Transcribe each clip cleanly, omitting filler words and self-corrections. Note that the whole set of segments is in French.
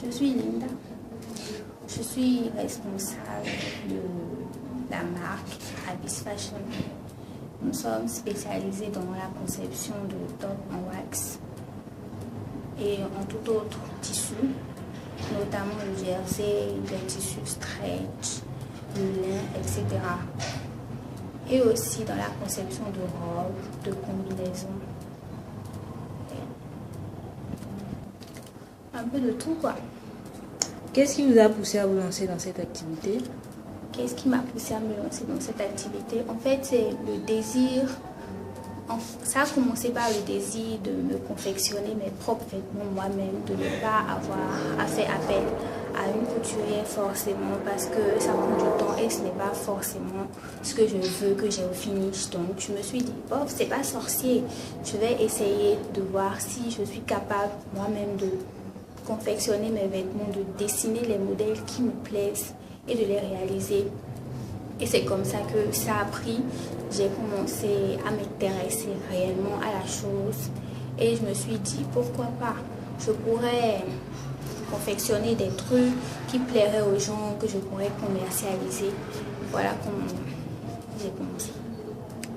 Je suis Linda. Je suis responsable de la marque Abyss Fashion. Nous sommes spécialisés dans la conception de tops en wax et en tout autre tissu, notamment le jersey, les tissus stretch, le lin, etc. Et aussi dans la conception de robes, de combinaisons. Un peu de tout quoi. Qu'est-ce qui vous a poussé à vous lancer dans cette activité? Qu'est-ce qui m'a poussé à me lancer dans cette activité? En fait, c'est le désir. Ça a commencé par le désir de me confectionner mes propres vêtements moi-même, de ne pas avoir à faire appel à une couturière forcément parce que ça prend du temps et ce n'est pas forcément ce que je veux que j'ai au finish. Donc je me suis dit, bof, c'est pas sorcier. Je vais essayer de voir si je suis capable moi-même de confectionner mes vêtements, de dessiner les modèles qui me plaisent et de les réaliser. Et c'est comme ça que ça a pris. J'ai commencé à m'intéresser réellement à la chose. Et je me suis dit, pourquoi pas? Je pourrais confectionner des trucs qui plairaient aux gens, que je pourrais commercialiser. Voilà comment j'ai commencé.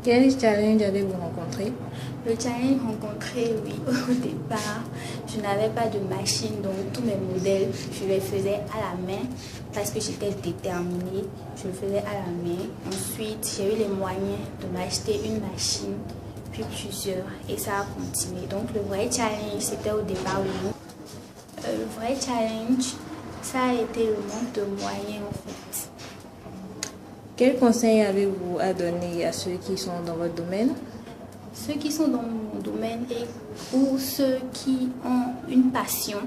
Quel challenge avez-vous rencontré? Le challenge rencontré, oui, au départ, je n'avais pas de machine, donc tous mes modèles, je les faisais à la main parce que j'étais déterminée. Je le faisais à la main. Ensuite, j'ai eu les moyens de m'acheter une machine, puis plusieurs, et ça a continué. Donc le vrai challenge, c'était au départ le manque. Le vrai challenge, ça a été le manque de moyens en fait. Quel conseil avez-vous à donner à ceux qui sont dans votre domaine? Ceux qui sont dans mon domaine ou ceux qui ont une passion,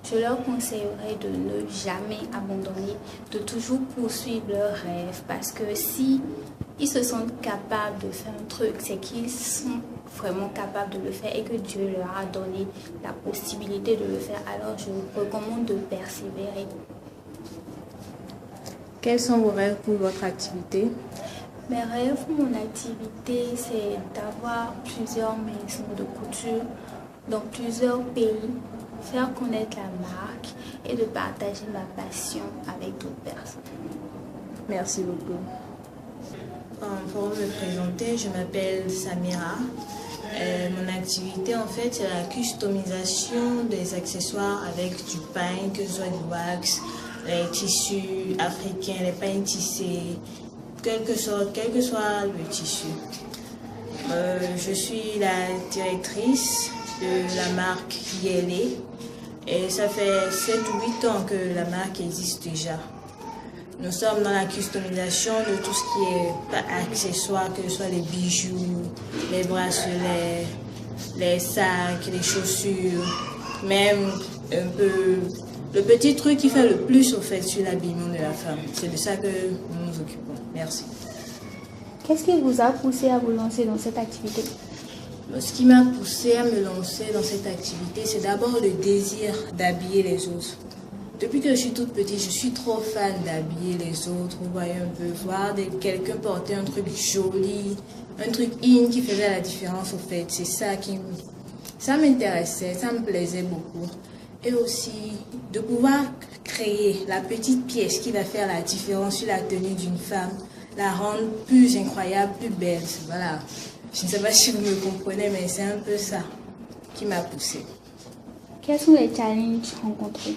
je leur conseillerais de ne jamais abandonner, de toujours poursuivre leurs rêves parce que si ils se sentent capables de faire un truc, c'est qu'ils sont vraiment capables de le faire et que Dieu leur a donné la possibilité de le faire. Alors je vous recommande de persévérer. Quels sont vos rêves pour votre activité? Mes rêves pour mon activité, c'est d'avoir plusieurs maisons de couture dans plusieurs pays, faire connaître la marque et de partager ma passion avec d'autres personnes. Merci beaucoup. Pour me présenter, je m'appelle Samira. Mon activité, en fait, c'est la customisation des accessoires avec du pain, que ce soit du wax, les tissus africains, les pains tissés, quel que soit le tissu. Je suis la directrice de la marque Yélé et ça fait 7 ou 8 ans que la marque existe déjà. Nous sommes dans la customisation de tout ce qui est accessoires, que ce soit les bijoux, les bracelets, les sacs, les chaussures, même un peu le petit truc qui fait le plus au fait sur l'habillement de la femme. C'est de ça que nous nous occupons. Merci. Qu'est-ce qui vous a poussé à vous lancer dans cette activité? Ce qui m'a poussé à me lancer dans cette activité, c'est d'abord le désir d'habiller les autres. Depuis que je suis toute petite, je suis trop fan d'habiller les autres. Vous voyez un peu, voir quelqu'un porter un truc joli, un truc in qui faisait la différence au fait. C'est ça ça m'intéressait, ça me plaisait beaucoup. Et aussi de pouvoir créer la petite pièce qui va faire la différence sur la tenue d'une femme, la rendre plus incroyable, plus belle. Voilà. Je ne sais pas si vous me comprenez, mais c'est un peu ça qui m'a poussée. Quels sont les challenges rencontrés?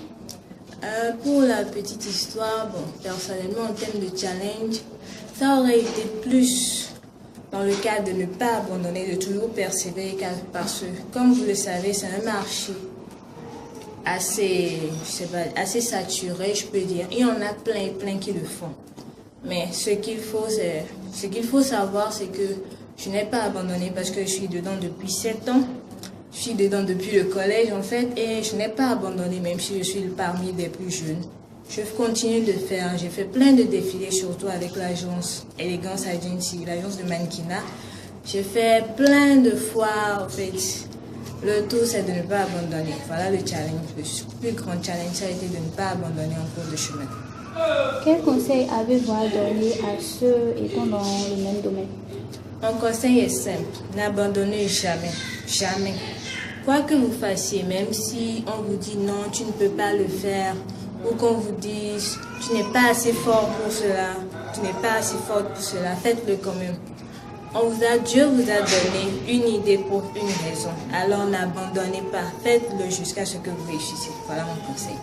Pour la petite histoire, bon, personnellement, en termes de challenge, ça aurait été plus dans le cadre de ne pas abandonner, de toujours persévérer, parce que, comme vous le savez, c'est un marché assez saturé, je peux dire. Il y en a plein qui le font. Mais ce qu'il faut savoir, c'est que je n'ai pas abandonné parce que je suis dedans depuis 7 ans. Je suis dedans depuis le collège en fait et je n'ai pas abandonné même si je suis parmi les plus jeunes. Je continue de faire, j'ai fait plein de défilés surtout avec l'agence Elegance Agency, l'agence de mannequinat. J'ai fait plein de fois en fait. Le tout c'est de ne pas abandonner. Voilà le challenge, le plus grand challenge ça a été de ne pas abandonner en cours de chemin. Quel conseil avez-vous à donner à ceux étant dans le même domaine? Mon conseil est simple, n'abandonnez jamais, jamais. Quoi que vous fassiez, même si on vous dit non, tu ne peux pas le faire, ou qu'on vous dise tu n'es pas assez fort pour cela, tu n'es pas assez forte pour cela, faites-le quand même. Dieu vous a donné une idée pour une raison. Alors n'abandonnez pas, faites-le jusqu'à ce que vous réussissiez. Voilà mon conseil.